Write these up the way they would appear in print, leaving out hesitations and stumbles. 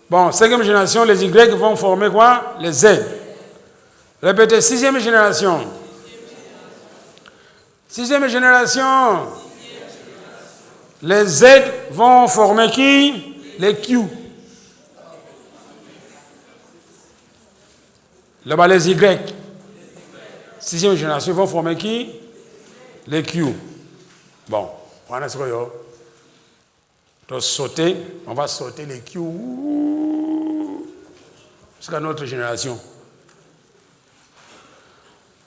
Bon, 5e génération, les Y vont former quoi? Les Z. Répétez, 6e génération. 6e génération. Les Z vont former qui? Les Q. Là-bas, les Y. 6e génération vont former qui? Les Q. Bon, on a ce qu'on va sauter, on va sauter les Q jusqu'à notre génération.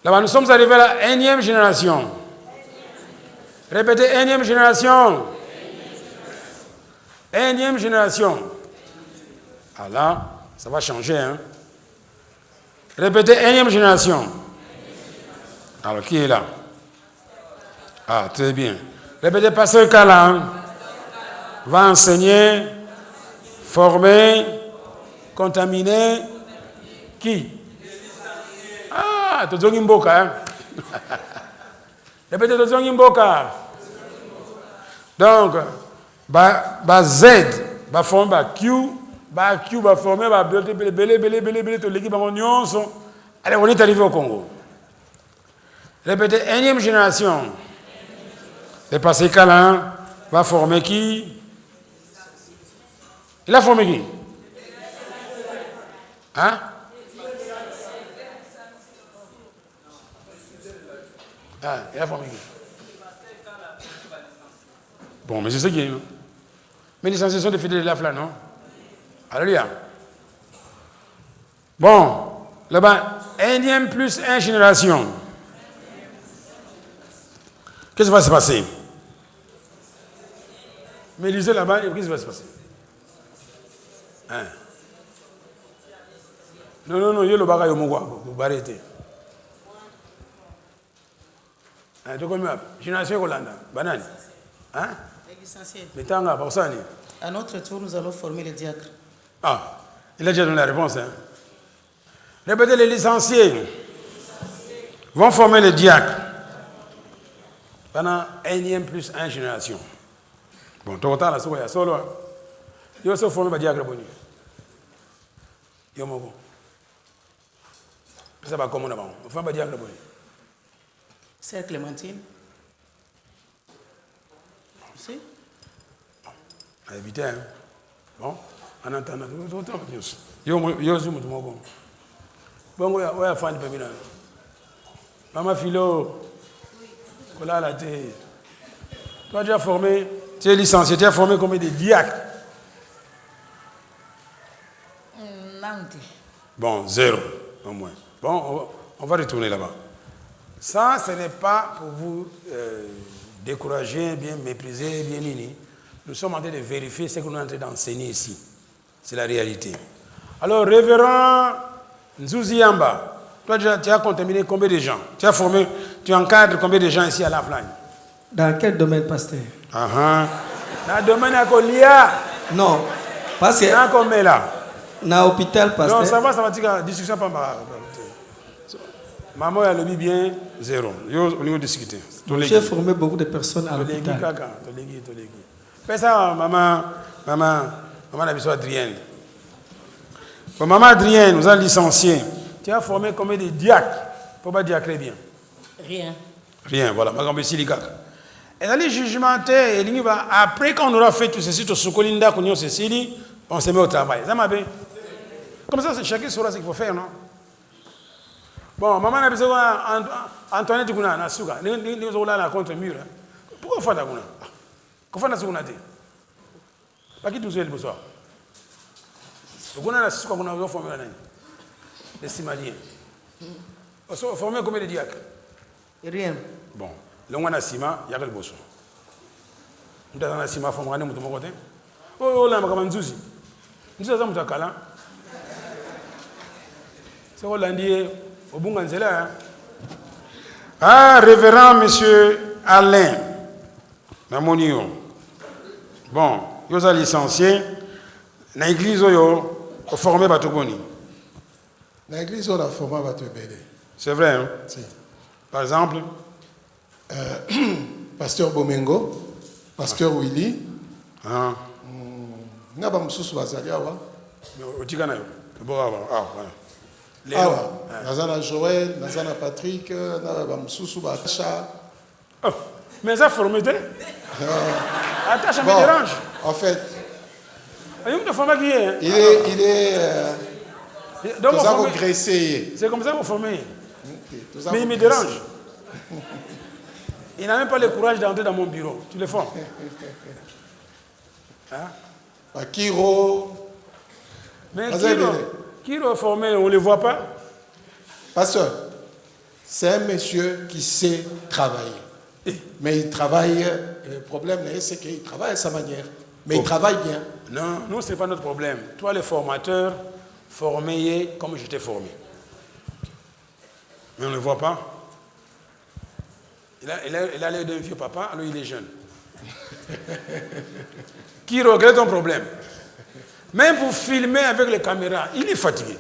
Là-bas, nous sommes arrivés à la 1e génération. Répétez, 1e génération. 1e génération. Ah là, ça va changer, hein. Répétez, 1e génération. Alors, qui est là? Ah, très bien. Répétez, Pasteur Kala va enseigner, former, contaminer. Qui? Ah, Tozongi Mboka, hein? Répétez, Tozongi Mboka. Donc, Z va former Q, Q va former l'équipe en union. Allez, on est arrivé au Congo. Répétez, 1e génération. Le passé Calin va former qui? Il a formé qui? Hein? Ah, il a formé qui? Bon, mais je sais qui est, non? Mais les licenciés sont des fidèles de la flamme, non? Alléluia. Bon, là-bas, 1e plus 1 génération. Qu'est-ce qui va se passer? Mais lisez là-bas, qu'est-ce qui va se passer? Hein? Non, il y a le bagage au Mongwa, vous arrêtez. Hein, tu connais génération Hollande, banane. Hein? Mais t'as un pour ça, à notre tour, nous allons former les diacres. Ah, il a déjà donné la réponse. Hein? Répétez, les licenciés vont former les diacres pendant 1e plus 1 génération. Bon, tu as la solo. Il faut former les diacres. Il y a un ça va comme on a bon. On fait les diacres. Sœur Clémentine. Si? Éviter, hein? Bon, en attendant, yo suis mon bon. Bon, ouais, fan de Pamina. Maman Philo, voilà la tête. Tu as déjà formé, tu es licencié, tu as formé combien de diacres? Bon, 0 au moins. Bon, on va retourner là-bas. Ça, ce n'est pas pour vous décourager, bien mépriser, bien nini. Nous sommes en train de vérifier ce que nous sommes en train d'enseigner ici. C'est la réalité. Alors, révérend Nzouzi Yamba, toi, tu as contaminé combien de gens? Tu as formé, tu encadres combien de gens ici à la Flagne? Dans quel domaine, pasteur? Dans le domaine à Kolia. Non, parce que... Dans combien là? Dans l'hôpital, pasteur. Non, ça va, tu as discussion pas mal. Maman a le bien 0. On va discuter. J'ai formé beaucoup de personnes à l'hôpital. Fais ça, maman a besoin d'Adrienne. Bon, maman Adrienne, nous avons licencié. Tu as formé combien de diacres? Pour pas diacrer bien? Rien, voilà. Et dans les jugementaires, après qu'on aura fait tout ceci, tout ce qu'on ceci, on se met au travail. Ça m'a bien. Comme ça, chacun saura ce qu'il faut faire, non? Bon, maman a besoin d'Antoinette Gouna, Nasuga. Nous sommes là contre le mur. Pourquoi faire ça? Pourquoi faire ça? Pas qui tout seul le soir. Gouna Nasuga, on a formé les Simaliens. On a formé combien de diacres? Rien. Bon, le on a Sima, il y a que le bosso. Nous avons Sima, formé un mouton côté. Oh, là, on a Nzouzi. Nous avons un Kala. C'est Hollandais. Ah, révérend monsieur Alain Namonio. Bon, vous avez licencié. Dans l'église, vous avez formé Batogoni. Dans l'église, vous avez formé Batogoni. C'est vrai, hein? Si. Par exemple, Pasteur Bomengo, Pasteur Willy. Ah. Naba Moussous Bazaliawa. Au Tigana. Bon, voilà. Nazana Joël, Nazana Patrick, Nazana Moussou Bacha. Oh, mais ça formé, attends, ça me Bon, dérange. en fait, Il est. il est Donc, tout ça vous graissez. c'est comme ça que vous formez. Tout ça Mais vous il me graissez. dérange. Il n'a même pas le courage d'entrer dans mon bureau. Tu le formes. Hein? Kiro. Mais Vas-y, Kiro est formé, on ne le voit pas. Pasteur, c'est un monsieur qui sait travailler. Mais il travaille, le problème c'est qu'il travaille à sa manière. Mais il travaille bien. Non, nous, ce n'est pas notre problème. Toi, le formateur, formé comme je t'ai formé. Mais on ne le voit pas. Il a l'air d'un vieux papa, alors il est jeune. Kiro, quel est ton problème? Même pour filmer avec les caméras, il est fatigué.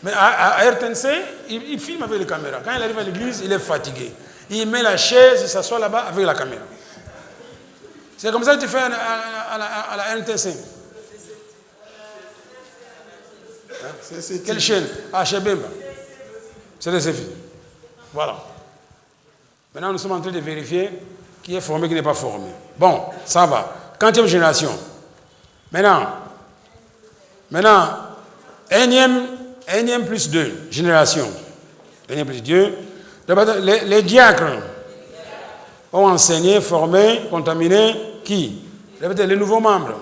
Mais à RTNC, il filme avec les caméras. Quand il arrive à l'église, il est fatigué. Il met la chaise, il s'assoit là-bas avec la caméra. C'est comme ça que tu fais à la RTNC. Quelle chaîne? Chez Bemba. C'est le CFI. Voilà. Maintenant, nous sommes en train de vérifier qui est formé, qui n'est pas formé. Bon, ça va. 40e génération. Maintenant, énième plus 2 génération. Énième plus 2. Les diacres ont enseigné, formé, contaminé qui? Répétez, les nouveaux membres.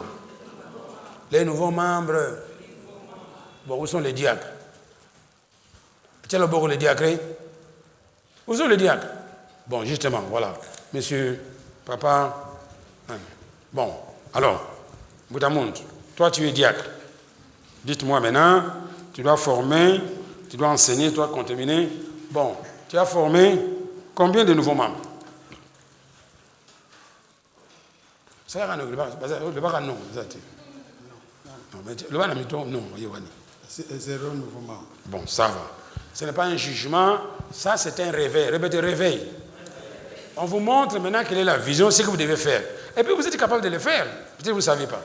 Les nouveaux membres. Bon, où sont les diacres? Tiens le bord les diacres. Où sont les diacres? Bon, justement, voilà. Monsieur, papa. Bon, alors, Boutamound, toi tu es diacre. Dites-moi maintenant, tu dois former, tu dois enseigner, tu dois contaminer. Bon, tu as formé combien de nouveaux membres? C'est zéro nouveau membre. Bon, ça va. Ce n'est pas un jugement, ça c'est un réveil. Répétez, réveil. On vous montre maintenant quelle est la vision, ce que vous devez faire. Et puis vous êtes capable de le faire. Peut-être que vous ne savez pas.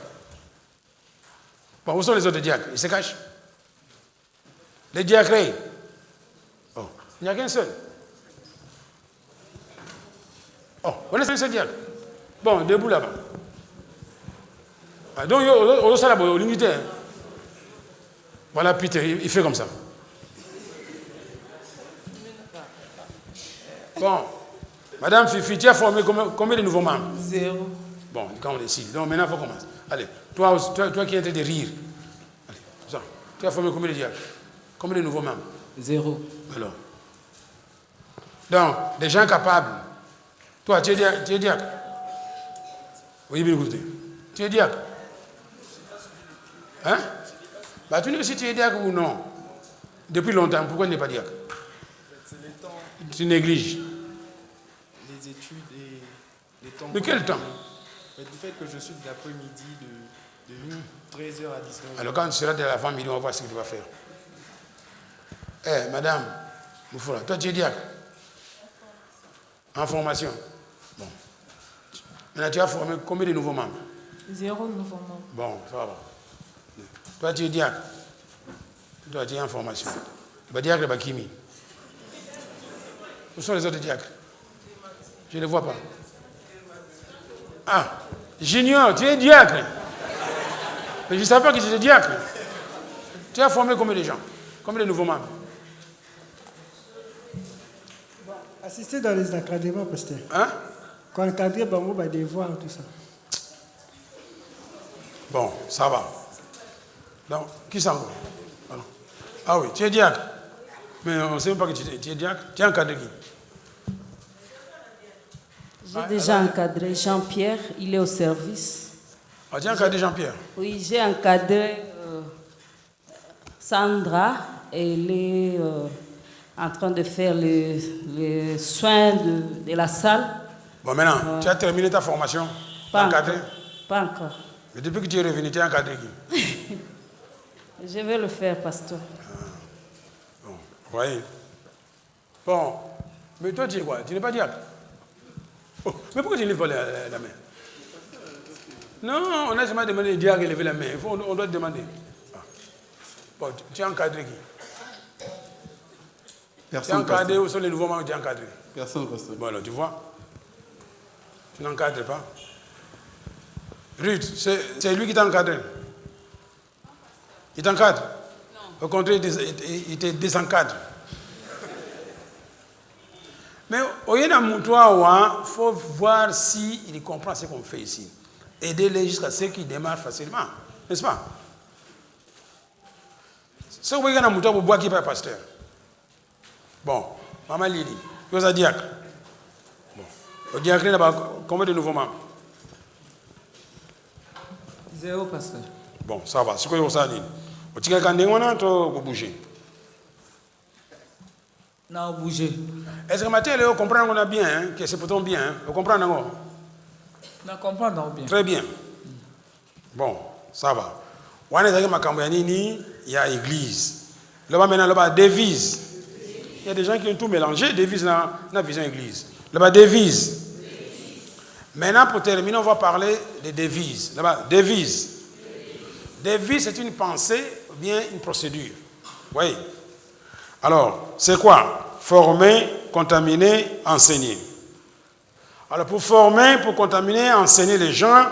Bon, où sont les autres diacres? Ils se cachent. Les diacres. Oh, il n'y a qu'un seul. Oh, on est un seul diacre. Bon, debout là-bas. Donc, on a la limité. Voilà, Peter, il fait comme ça. Bon, Madame Fifi, tu as formé combien de nouveaux membres? 0. Bon, quand on décide. Donc maintenant, il faut commencer. Allez, toi qui es en train de rire. Allez, ça. Tu as formé combien de diacres? Combien de nouveaux membres? 0. Alors. Donc, des gens capables. Toi, tu es diacre? Oui, bien écoutez. Tu es diacre? Hein? Bah, tu ne sais si tu es diacre ou non. Depuis longtemps, pourquoi tu n'es pas diacre? C'est les temps, Tu négliges. les études et les temps. De quel temps? Du fait que je suis de l'après-midi de 13h à 19h. Alors quand tu seras de la famille, on va voir ce que tu vas faire. Eh, madame, Moufoula, toi tu es diacre? En formation? Bon. Maintenant tu as formé combien de nouveaux membres? 0 nouveau membre. Bon, ça va. Toi tu es diacre? Toi tu es en formation. Le diacre de Bakimi. Où sont les autres diacres? Je ne les vois pas. Ah, Junior, tu es diacre. Mais je ne savais pas que tu étais diacre. Tu as formé combien de gens? Combien de nouveaux membres? Bon, assister dans les encadrements, pasteur. Hein? Quand encadrer, on va devoir tout ça. Bon, ça va. Donc, qui s'en va? Ah oui, tu es diacre. Mais on ne sait même pas que tu es diacre. Tu es encadré qui? J'ai déjà encadré Jean-Pierre, il est au service. Ah, tu as encadré Jean-Pierre? Oui, j'ai encadré Sandra, elle est en train de faire les soins de la salle. Bon, maintenant, tu as terminé ta formation? Pas encadré? encore. Pas encore. Mais depuis que tu es revenu, tu es encadré qui? Je vais le faire, pasteur. Bon, vous voyez? Bon, mais toi, tu es quoi? Tu n'es pas diacre? Oh, mais pourquoi tu ne lèves pas la main? Non, on n'a jamais demandé au diacre de lever la main. On doit demander. Ah. Bon, tu es encadré qui? Tu es encadré ou sont les nouveaux membres qui sont encadrés? Personne, pasteur. Bon, alors tu vois. Tu n'encadres pas. Ruth, c'est lui qui t'a encadré. Il t'encadre? Non. Au contraire, il te désencadre. Mais au lieu d'un il faut voir s'il comprend ce qu'on fait ici. Aider-les jusqu'à ce qu'ils démarrent facilement. N'est-ce pas? C'est ce que vous voyez dans mon pour boire qui est pasteur. Bon, Maman Lily, tu es un diacre. Bon. Au diacre, là-bas, combien de nouveaux membres? 0, pasteur. Bon, ça va. C'est quoi que ça dit? Au diacre, quand on a, tu peux bouger. Non, bouger. Est-ce que Mathieu, on comprend qu'on a bien, hein, que c'est pourtant bien, hein? On comprend encore? Non, comprendre bien. Très bien. Bon, ça va. Il y a église. Là-bas, maintenant, là-bas, devise. Il y a des gens qui ont tout mélangé. Devise dans la vision église. Là-bas, devise. Maintenant, pour terminer, on va parler des devises. Là-bas, devise. Devise, c'est une pensée ou bien une procédure. Vous voyez? Alors, c'est quoi? Former, contaminer, enseigner. Alors, pour former, pour contaminer, enseigner les gens,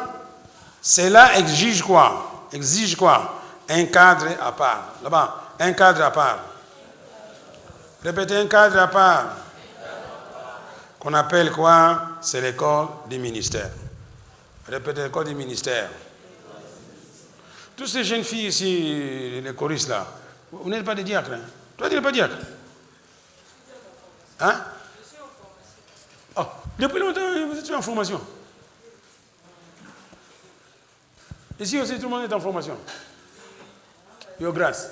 cela exige quoi? Exige quoi? Un cadre à part. Là-bas, un cadre à part. Répétez, un cadre à part. Qu'on appelle quoi? C'est l'école du ministère. Répétez, l'école du ministère. Toutes ces jeunes filles ici, les choristes là, vous n'êtes pas des diacres, hein? Toi, tu n'es pas diacre? Hein? Oh, depuis longtemps, vous êtes en formation. Ici aussi, tout le monde est en formation. Yo, grâce.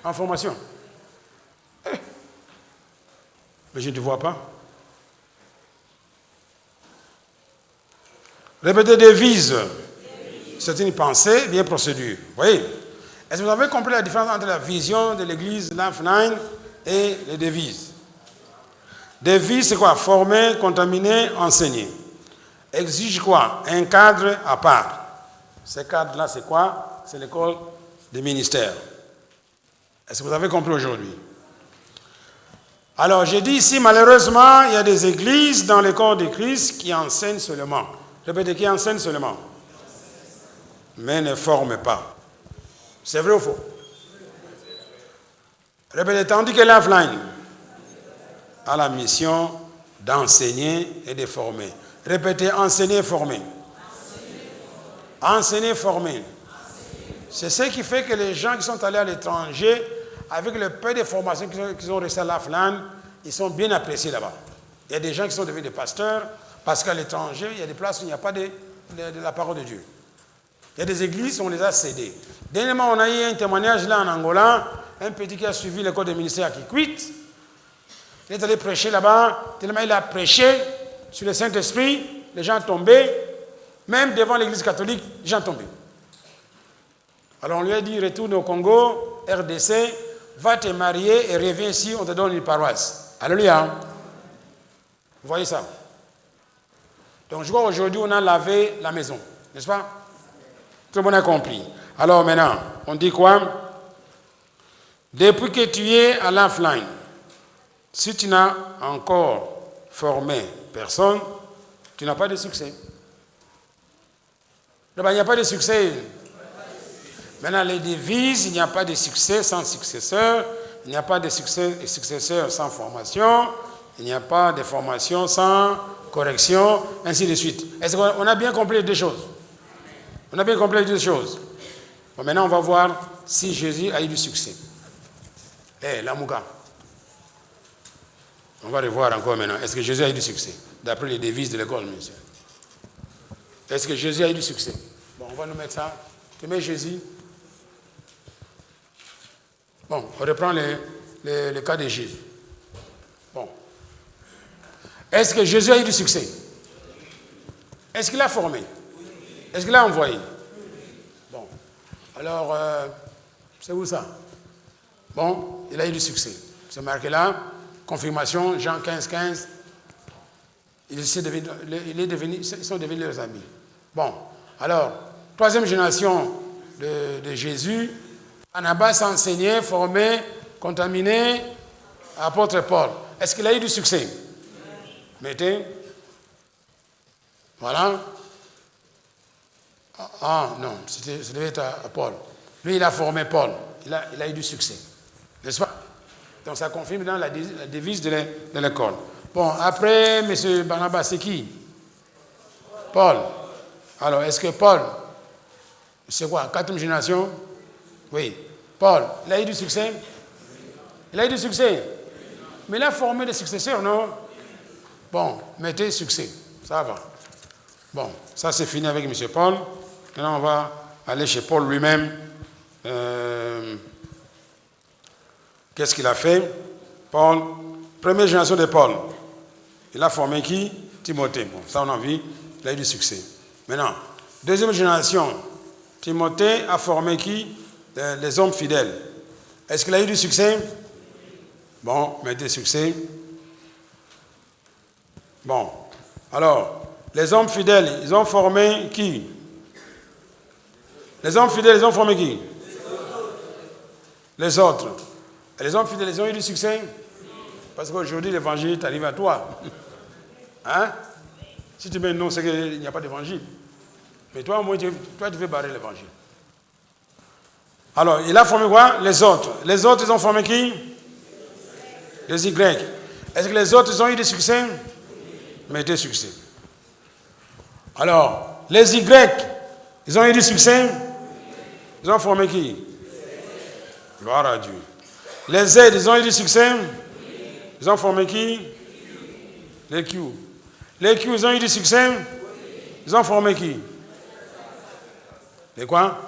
En formation. Eh. Mais je ne te vois pas. Répétez devise. C'est une pensée, bien procédure. Vous voyez? Est-ce que vous avez compris la différence entre la vision de l'église Lifeline et les devises? Devise, c'est quoi? Former, contaminer, enseigner. Exige quoi? Un cadre à part. Ce cadre-là, c'est quoi? C'est l'école des ministères. Est-ce que vous avez compris aujourd'hui? Alors, j'ai dit ici, malheureusement, il y a des églises dans le corps de Christ qui enseignent seulement. Répétez, qui enseignent seulement. Mais ne forment pas. C'est vrai ou faux? Répétez, tandis que Lifeline a la mission d'enseigner et de former. Répétez, enseigner et former. Enseigner et former. C'est ce qui fait que les gens qui sont allés à l'étranger, avec le peu de formation qu'ils ont reçu à Lifeline, ils sont bien appréciés là-bas. Il y a des gens qui sont devenus des pasteurs, parce qu'à l'étranger, il y a des places où il n'y a pas de la parole de Dieu. Il y a des églises où on les a cédées. Dernièrement, on a eu un témoignage là en Angola, un petit qui a suivi l'école des ministères qui quitte. Il est allé prêcher là-bas, tellement il a prêché sur le Saint-Esprit, les gens tombaient, même devant l'église catholique, les gens tombaient. Alors on lui a dit, retourne au Congo, RDC, va te marier et reviens ici, on te donne une paroisse. Alléluia. Vous voyez ça? Donc je vois aujourd'hui, on a lavé la maison, n'est-ce pas? Tout le monde a compris. Alors maintenant, on dit quoi? Depuis que tu es à Lifeline, si tu n'as encore formé personne, tu n'as pas de succès. Il n'y a pas de succès. Maintenant, les devises, il n'y a pas de succès sans successeur, il n'y a pas de successeur sans formation, il n'y a pas de formation sans correction, ainsi de suite. Est-ce qu'on a bien compris les deux choses? On a bien compris les deux choses. Bon, maintenant, on va voir si Jésus a eu du succès. La Mouka. On va revoir encore maintenant. Est-ce que Jésus a eu du succès? D'après les devises de l'école, monsieur. Est-ce que Jésus a eu du succès? Bon, on va nous mettre ça. Tu mets Jésus. Bon, on reprend le cas de Jésus. Bon. Est-ce que Jésus a eu du succès? Est-ce qu'il a formé? Est-ce qu'il a envoyé? Bon. Alors, c'est où ça? Bon, il a eu du succès. C'est marqué là. Confirmation, Jean 15, 15. ils sont devenus leurs amis. Bon, alors, troisième génération de Jésus, Anabas enseigné, formé, contaminé, apôtre Paul. Est-ce qu'il a eu du succès? Mettez. Voilà. Ah non, ça devait être à Paul. Lui, il a formé Paul. Il a eu du succès. N'est-ce pas? Donc ça confirme dans la devise de l'école. Bon, après, M. Barnabas, c'est qui? Paul. Alors, est-ce que Paul, c'est quoi, 4e génération? Oui. Paul, il a eu du succès? Il a eu du succès? Mais il a formé des successeurs, non? Bon, mettez succès. Ça va. Bon, ça c'est fini avec M. Paul. Maintenant, on va aller chez Paul lui-même. Qu'est-ce qu'il a fait? Paul, première génération de Paul. Il a formé qui? Timothée. Bon, ça on a vu, il a eu du succès. Maintenant, deuxième génération, Timothée a formé qui? Les hommes fidèles. Est-ce qu'il a eu du succès? Bon, mettez succès. Bon, alors, les hommes fidèles, ils ont formé qui? Les hommes fidèles, ils ont formé qui? Les autres. Et les hommes fidèles, ils ont eu du succès? Parce qu'aujourd'hui, l'évangile t'arrive à toi. Hein? Si tu mets non, c'est qu'il n'y a pas d'évangile. Mais toi, au moins, tu veux barrer l'évangile. Alors, il a formé quoi? Les autres. Les autres, ils ont formé qui? Les Y. Est-ce que les autres, ils ont eu du succès? Mettez succès. Alors, les Y, ils ont eu du succès? Ils ont formé qui? Gloire à Dieu. Les Z, ils ont eu du succès? Ils ont formé qui? Les Q. Les Q, ils ont eu du succès? Ils ont formé qui? Les quoi?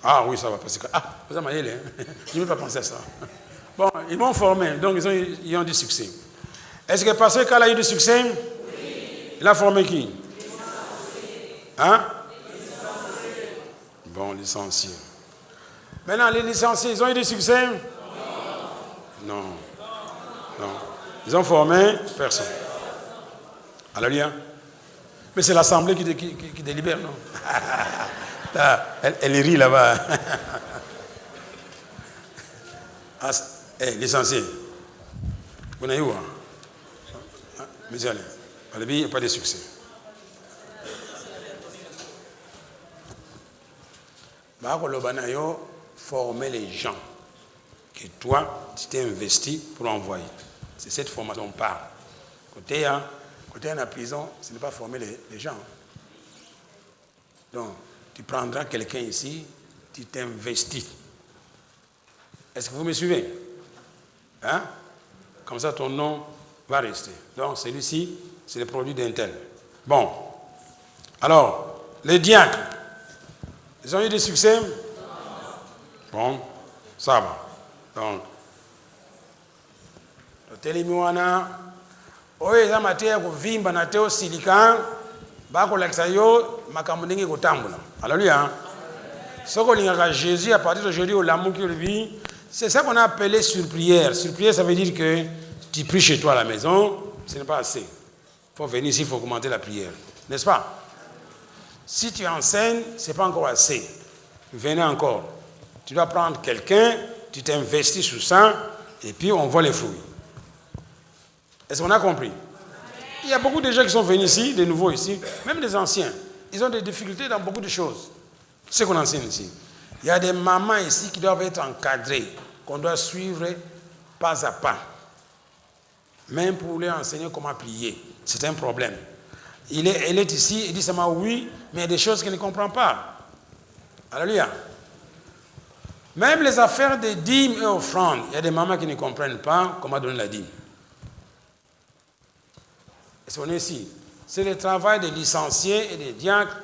Ah oui, ça va passer. Ah, vous avez hein? Je ne vais pas penser à ça. Bon, ils m'ont formé, donc ils ont du succès. Est-ce que Pasteur Carl a eu du succès? Oui. Il a formé qui? Hein? Bon, licenciés. Maintenant, les licenciés, ils ont eu du succès? Non. Non. Ils ont formé personne. Alléluia. Mais c'est l'assemblée qui délibère, non? Elle rit là-bas. Licenciés. Vous n'avez où? Mais allez. Il n'y a pas de succès. Former les gens que toi, tu t'es investi pour envoyer. C'est cette formation qu'on parle. Côté à la prison, ce n'est pas former les gens. Donc, tu prendras quelqu'un ici, tu t'investis. Est-ce que vous me suivez? Hein? Comme ça, ton nom va rester. Donc, celui-ci, c'est le produit d'un tel. Bon. Alors, les diacres, ils ont eu des succès? Bon, ça va. Donc, Telemiwana, oyo eza mateya kuvimba na teo silika, bakolakisa yo makambo ndenge kotambola. Alléluia. Soko lingaka Jésus à partir d'aujourd'hui au l'amour qui lui, c'est ça qu'on a appelé surprière. Surprière, ça veut dire que tu pries chez toi à la maison, ce n'est pas assez. Il faut venir ici, il faut augmenter la prière. N'est-ce pas? Si tu enseignes, ce n'est pas encore assez. Venez encore. Tu dois prendre quelqu'un, tu t'investis sur ça, et puis on voit les fruits. Est-ce qu'on a compris? Il y a beaucoup de gens qui sont venus ici, des nouveaux ici, même des anciens. Ils ont des difficultés dans beaucoup de choses. C'est ce qu'on enseigne ici. Il y a des mamans ici qui doivent être encadrées, qu'on doit suivre pas à pas. Même pour leur enseigner comment plier. C'est un problème. Elle est ici, elle dit seulement oui, mais il y a des choses qu'elle ne comprend pas. Alléluia. Même les affaires de dîmes et offrandes, il y a des mamans qui ne comprennent pas comment donner la dîme. Est-ce qu'on est ici? C'est le travail des licenciés et des diacres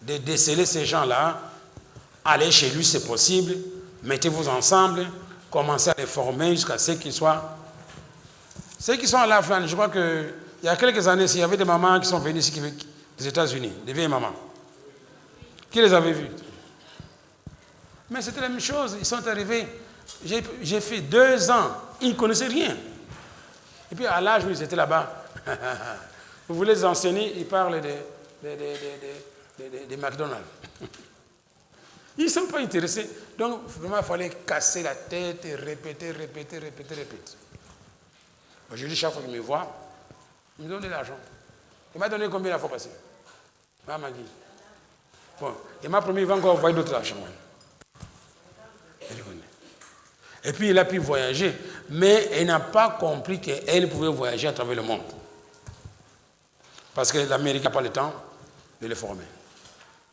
de déceler ces gens-là. Allez chez lui, c'est possible. Mettez-vous ensemble. Commencez à les former jusqu'à ce qu'ils soient. Ceux qui sont à la flanque, je crois qu'il y a quelques années, il y avait des mamans qui sont venues ici des États-Unis, des vieilles mamans. Qui les avait vues? Mais c'était la même chose. Ils sont arrivés. J'ai fait 2 ans. Ils ne connaissaient rien. Et puis à l'âge où ils étaient là-bas, Vous voulez les enseigner, ils parlent des McDonald's. Ils ne sont pas intéressés. Donc, vraiment, il fallait casser la tête et répéter. Je dis chaque fois qu'il me voit, il me donne de l'argent. Il m'a donné combien la fois passée? Bon, il m'a promis qu'il va encore envoyer d'autres argent. Et puis, il a pu voyager, mais il n'a pas compris qu'elle pouvait voyager à travers le monde. Parce que l'Amérique n'a pas le temps de le former.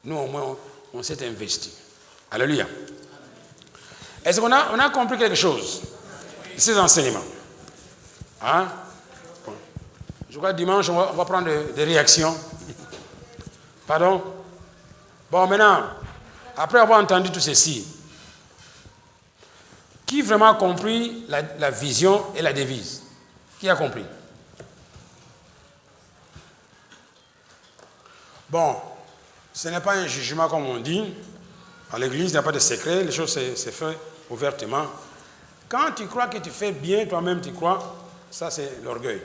Nous, au moins, on s'est investi. Alléluia. Est-ce qu'on a compris quelque chose de ces enseignements? Hein? Bon. Je crois que dimanche, on va prendre des réactions. Pardon? Bon, maintenant, après avoir entendu tout ceci, qui vraiment a compris la vision et la devise? Qui a compris? Bon, ce n'est pas un jugement comme on dit. À l'église, il n'y a pas de secret, les choses se font ouvertement. Quand tu crois que tu fais bien, toi-même tu crois, ça c'est l'orgueil.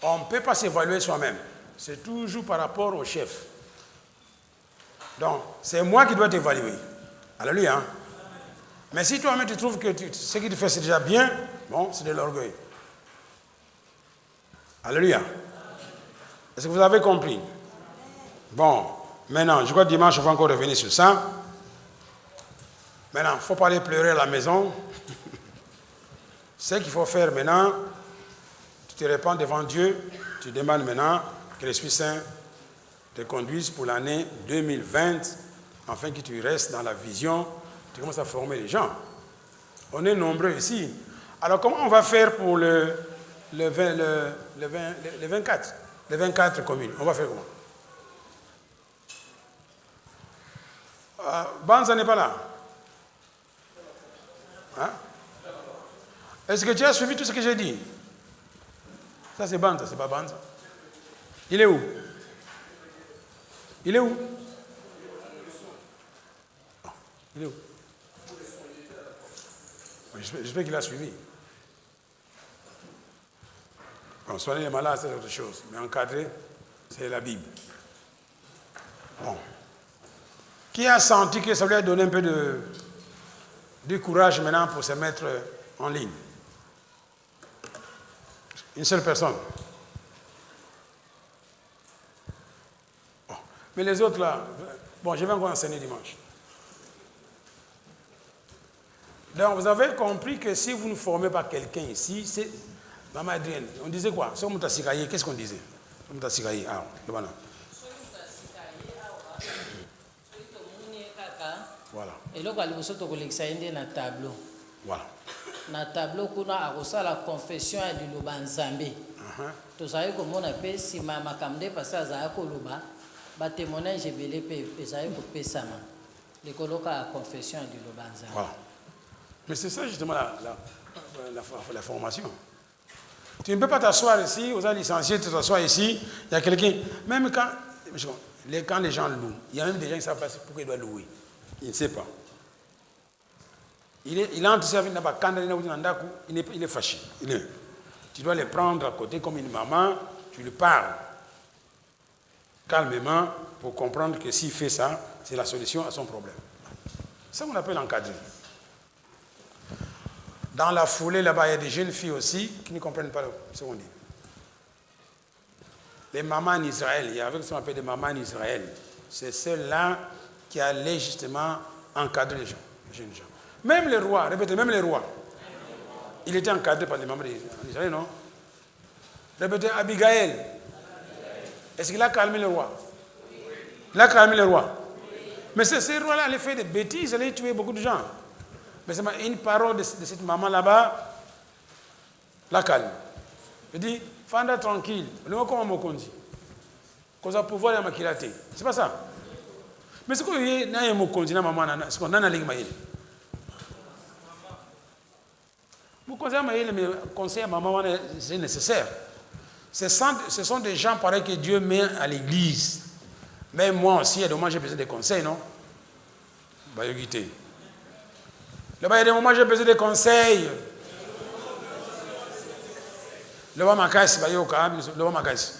On ne peut pas s'évaluer soi-même. C'est toujours par rapport au chef. Donc, c'est moi qui dois t'évaluer. Alléluia. Hein? Mais si toi-même tu trouves que ce que tu fais c'est déjà bien, bon, c'est de l'orgueil. Alléluia. Est-ce que vous avez compris? Bon, maintenant, je crois que dimanche, on va encore revenir sur ça. Maintenant, il ne faut pas aller pleurer à la maison. Ce qu'il faut faire maintenant, tu te répands devant Dieu, tu demandes maintenant que l'Esprit Saint te conduise pour l'année 2020, afin que tu restes dans la vision, tu commences à former les gens. On est nombreux ici. Alors, comment on va faire pour le 24? Les 24 communes, on va faire comment? Banza n'est pas là. Hein? Est-ce que tu as suivi tout ce que j'ai dit? Ça c'est Banza, c'est pas Banza. Il est où? Il est où? Oh, il est où? J'espère qu'il a suivi. Bon, soigner les malades, c'est autre chose. Mais encadrer, c'est la Bible. Bon. Qui a senti que ça lui a donné un peu de courage maintenant pour se mettre en ligne? Une seule personne. Bon. Mais les autres là, bon, je vais encore enseigner dimanche. Donc vous avez compris que si vous ne formez pas quelqu'un ici, c'est... Maman Adrienne, on disait quoi? Qu'est-ce qu'on disait? Voilà. Et là, il faut que na tableau. Voilà. Na tableau, on a la confession du Lobanzambe. Tout ça, comme on appelle, si ma camde passe à Zakoloba, ba témoignage belé pesaï pour pesama. Les coloca la confession du Lobanzambe. Voilà. Mais c'est ça justement la formation. Tu ne peux pas t'asseoir ici, vous êtes licencié, tu t'assois ici, il y a quelqu'un, même quand les gens louent, il y a même des gens qui ne savent pas pourquoi ils doivent louer. Il ne sait pas. Il entre ici avec il est fâché. Tu dois le prendre à côté comme une maman, tu lui parles calmement pour comprendre que s'il fait ça, c'est la solution à son problème. C'est ça qu'on appelle encadrer. Dans la foulée, là-bas, il y a des jeunes filles aussi qui ne comprennent pas ce qu'on dit. Les mamans en Israël, il y avait ce qu'on appelle des mamans en Israël. C'est celles-là qui allaient justement encadrer les gens, les jeunes gens. Même les rois, répétez, même les rois. Il était encadré par les mamans en Israël, non? Répétez, Abigail. Est-ce qu'il a calmé le roi? Il a calmé le roi. Mais ces rois-là allaient faire des bêtises, allaient tuer beaucoup de gens. Mais c'est une parole de cette maman là-bas, la calme. Elle dit, Fanda tranquille, le mot comme Mokondi. Cause à pouvoir de makilate. C'est pas ça. Mais c'est quoi il y a un Mokondi, na maman, c'est qu'on a na ligue maïl. Mokondi maïl, mais conseil à maman, c'est nécessaire. Ce sont des gens pareils que Dieu met à l'église. Même moi aussi, à des moments, j'ai besoin de conseils, non? Bah, évitez. Là-bas, il y a des moments où j'ai besoin de conseils. Le roi Makasi, le roi Makasi.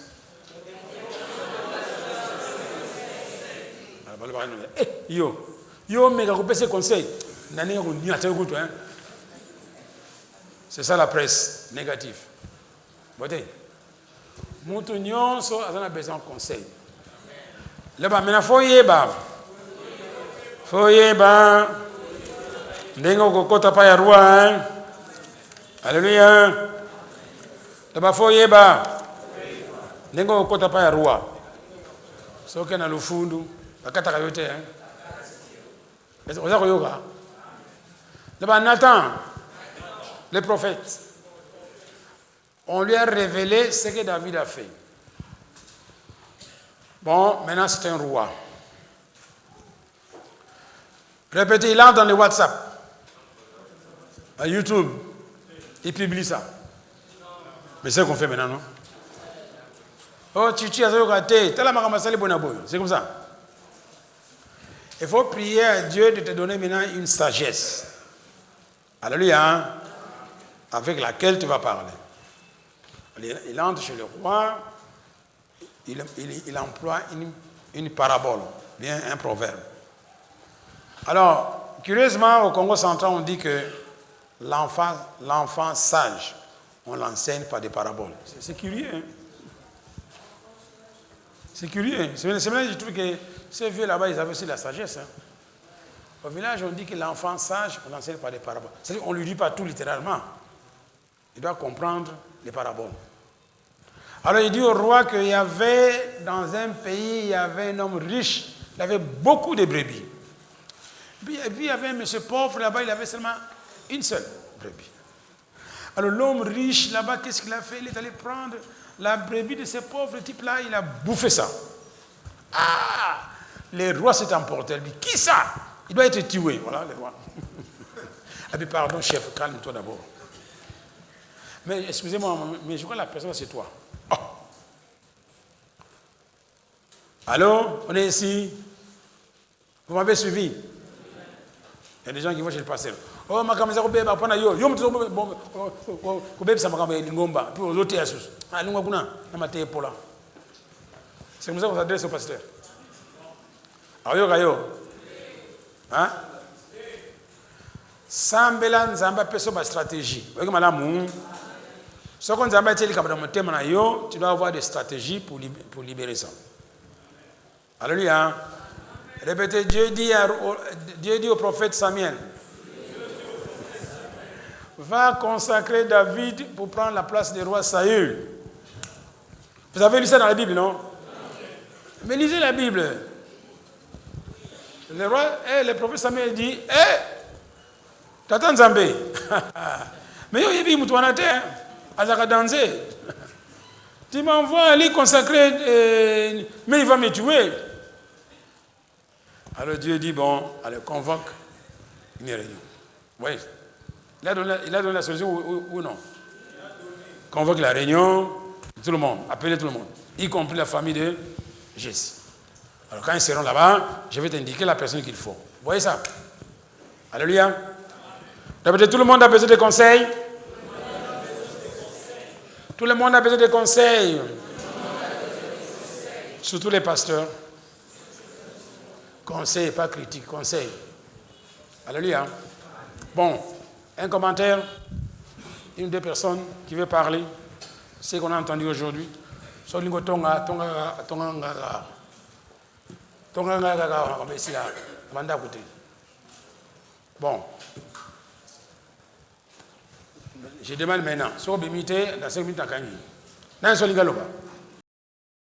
Yo, mais vous pouvez conseil. C'est ça la presse négative. Voyez. Moutounion, so, a besoin de conseil. Là-bas, maintenant, Foyeba. Ndengo kokota pa ya roi, hein. Alléluia. Là-bas, Foyeba. Ndengo kokota pa ya roi. Soke na lufundu. Bakata kayote, hein. Là-bas, Nathan, le prophète, on lui a révélé ce que David a fait. Bon, maintenant c'est un roi. Répétez, il entre dans le WhatsApp, à YouTube, il publie ça. Mais c'est ce qu'on fait maintenant, non? Oh, Chichi, c'est comme ça. Il faut prier à Dieu de te donner maintenant une sagesse. Alléluia. Avec laquelle tu vas parler. Il entre chez le roi, il emploie une parabole, bien un proverbe. Alors, curieusement, au Congo central, on dit que l'enfant sage, on l'enseigne par des paraboles. C'est curieux, hein? C'est curieux. C'est même, je trouve que ces vieux là-bas, ils avaient aussi la sagesse. Hein? Au village, on dit que l'enfant sage, on l'enseigne par des paraboles. C'est-à-dire qu'on ne lui dit pas tout littéralement. Il doit comprendre les paraboles. Alors il dit au roi qu'il y avait, dans un pays, il y avait un homme riche, il avait beaucoup de brebis. Et puis il y avait un monsieur pauvre là-bas, il avait seulement une seule brebis. Alors l'homme riche là-bas, qu'est-ce qu'il a fait? Il est allé prendre la brebis de ce pauvre type-là, il a bouffé ça. Ah! Les rois s'est emporté. Il dit, qui ça? Il doit être tué. Voilà, les rois. Ah puis pardon, chef, calme-toi d'abord. Mais excusez-moi, mais je crois que la personne, c'est toi. Oh. Allô? On est ici? Vous m'avez suivi? Il y a des gens qui vont chez le pasteur. Oh, ma caméra, je vais prendre yo. Yo, je vais ça, ma caméra, l'ingomba. Puis aux autres, ah, l'ingomba, on m'a été pour là. C'est comme ça qu'on s'adresse au pasteur. Ayo. Hein? Sambela nzamba peso ba stratégie. Avec madame, ce qu'on a dit, tu dois avoir des stratégies pour libérer ça. Alléluia. Répétez, Dieu dit au prophète Samuel, va consacrer David pour prendre la place du roi Saül. Vous avez lu ça dans la Bible, non? Mais lisez la Bible. Le prophète Samuel dit, t'attends Zambé. Mais yo yebi moutoanate, azaka danser. Tu m'envoies aller consacrer, mais il va me tuer. Alors Dieu dit, bon, allez, convoque une réunion. Oui. Il a donné la solution ou non? Convoque la réunion, tout le monde, appelez tout le monde, y compris la famille de Jesse. Alors quand ils seront là-bas, je vais t'indiquer la personne qu'il faut. Vous voyez ça? Alléluia. D'abord, tout le monde a besoin de conseils. Tout le monde a besoin de conseils. Surtout les pasteurs. Conseil, pas critique, conseil. Alléluia. Bon, un commentaire, une ou deux personnes qui veut parler. C'est ce qu'on a entendu aujourd'hui. Bon. Je demande maintenant, si vous dans 5 minutes à Kanye,